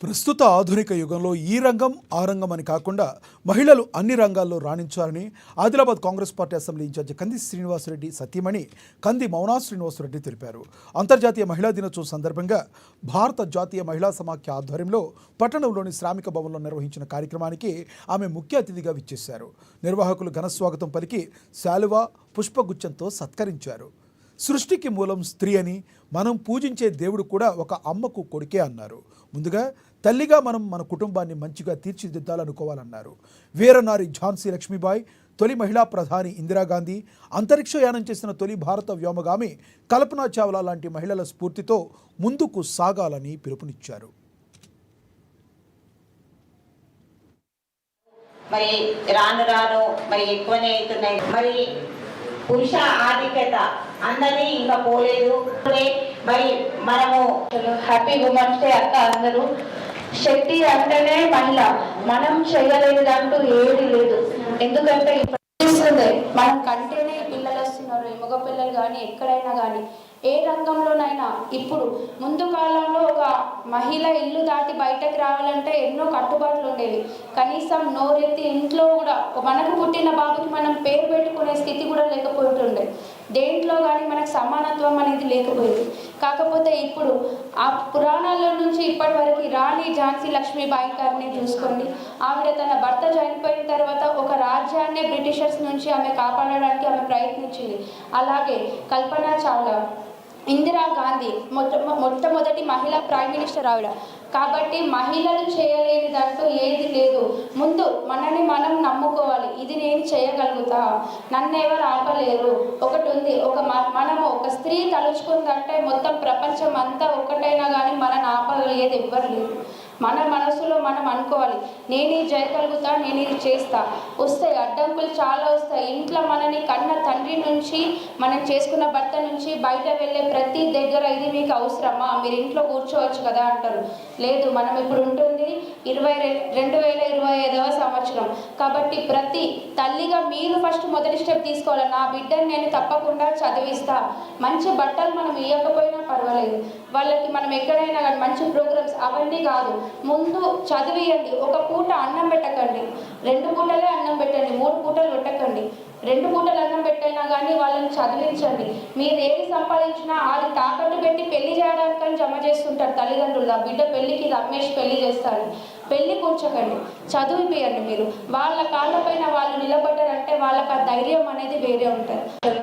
ప్రస్తుత ఆధునిక యుగంలో ఈ రంగం ఆ రంగం అని కాకుండా మహిళలు అన్ని రంగాల్లో రాణించాలని Adilabad Congress party assembly in-charge Kandi Srinivasa Reddy సతీమణి కంది మౌనా శ్రీనివాసరెడ్డి తెలిపారు. అంతర్జాతీయ మహిళా దినోత్సవం సందర్భంగా భారత జాతీయ మహిళా సమాఖ్య ఆధ్వర్యంలో పట్టణంలోని శ్రామిక భవన్లో నిర్వహించిన కార్యక్రమానికి ఆమె ముఖ్య అతిథిగా విచ్చేశారు. నిర్వాహకులు ఘనస్వాగతం పలికి శాలువ పుష్పగుచ్చంతో సత్కరించారు. సృష్టికి మూలం స్త్రీ అని, మనం పూజించే దేవుడు కూడా ఒక అమ్మకు కొడుకే అన్నారు. ముందుగా తల్లిగా మనం మన కుటుంబాన్ని మంచిగా తీర్చిదిద్దాలనుకోవాలన్నారు. వీరనారి ఝాన్సీ లక్ష్మీబాయి, తొలి మహిళా ప్రధాని ఇందిరాగాంధీ, అంతరిక్షయానం చేసిన తొలి భారత వ్యోమగామి కల్పనా చావ్లా లాంటి మహిళల స్ఫూర్తితో ముందుకు సాగాలని పిలుపునిచ్చారు. మరి రాను రాను మరి ఎక్కువనే అవుతున్నాయి. మరి పురుష ఆధిక్యత అన్నది ఇంకా పోలేదు. మరి మనము హ్యాపీ ఉమెన్స్ డే అక్క. అందరూ శక్తి అంటేనే మహిళ, మనం చేయలేదంటూ ఏది లేదు. ఎందుకంటే మనం కంటేనే పిల్లలు వస్తున్నారు, మగ పిల్లలు కానీ ఎక్కడైనా కానీ ఏ రంగంలోనైనా. ఇప్పుడు ముందు కాలంలో ఒక మహిళ ఇల్లు దాటి బయటకు రావాలంటే ఎన్నో కట్టుబాట్లు ఉండేవి. కనీసం నోరెత్తి ఇంట్లో కూడా మనకు పుట్టిన బాబుకి మనం పేరు పెట్టుకునే స్థితి కూడా లేకపోతుండే. దేంట్లో కానీ మనకు సమానత్వం అనేది లేకపోయింది. కాకపోతే ఇప్పుడు ఆ పురాణాల నుంచి ఇప్పటి వరకు రాణి ఝాన్సీ లక్ష్మీబాయి గారిని చూసుకోండి. ఆవిడ తన భర్త చనిపోయిన తర్వాత ఒక రాజ్యాన్ని బ్రిటిషర్స్ నుంచి ఆమె కాపాడడానికి ఆమె ప్రయత్నించింది. అలాగే కల్పనా చావ్లా, ఇందిరాగాంధీ మొట్టమొదటి మహిళా ప్రైమ్ మినిస్టర్ ఆవిడ. కాబట్టి మహిళలు చేయలేనిదంటూ ఏది లేదు. ముందు మనని మనం నమ్ముకోవాలి. ఇది నేను చేయగలుగుతా, నన్ను ఎవరు ఆపలేరు. ఒకటి ఉంది, మనము ఒక స్త్రీ తలుచుకుందంటే మొత్తం ప్రపంచం అంతా ఒకటైనా కానీ మనని ఆపగలిగేది ఎవ్వరు లేదు. మన మనసులో మనం అనుకోవాలి, నేను ఇది చేయగలుగుతా, నేను ఇది చేస్తా. వస్తాయి అడ్డంకులు, చాలా వస్తాయి. ఇంట్లో మనని కన్న తండ్రి నుంచి, మనం చేసుకున్న భర్త నుంచి బయట వెళ్ళే ప్రతి దగ్గర ఇది మీకు అవసరమా, మీరు ఇంట్లో కూర్చోవచ్చు కదా అంటారు. లేదు, మనం ఇప్పుడు ఉంటుంది 2025వ సంవత్సరం. కాబట్టి ప్రతి తల్లిగా మీరు ఫస్ట్ మొదటి స్టెప్ తీసుకోవాలి. నా బిడ్డని నేను తప్పకుండా చదివిస్తా. మంచి బట్టలు మనం ఇవ్వకపోయినా పర్వాలేదు, వాళ్ళకి మనం ఎక్కడైనా కానీ మంచి ప్రోగ్రామ్స్ అవన్నీ కాదు, ముందు చదివియండి. ఒక పూట అన్నం పెట్టకండి, 2 పూటలే అన్నం పెట్టండి, 3 పూటలు పెట్టకండి. 2 పూటలు అన్నం పెట్టైనా కానీ వాళ్ళని చదివించండి. మీరు ఏది సంపాదించినా అది తాకట్టు పెట్టి పెళ్లి చేయడానికని జమ చేస్తుంటారు తల్లిదండ్రులు. బిడ్డ పెళ్లికి రమేష్ పెళ్లి చేస్తారు. పెళ్లి కూర్చోకండి, చదివిపోయండి. మీరు వాళ్ళ కాళ్ళపైన వాళ్ళు నిలబడ్డారంటే వాళ్ళకి ఆ ధైర్యం అనేది వేరే ఉంటుంది.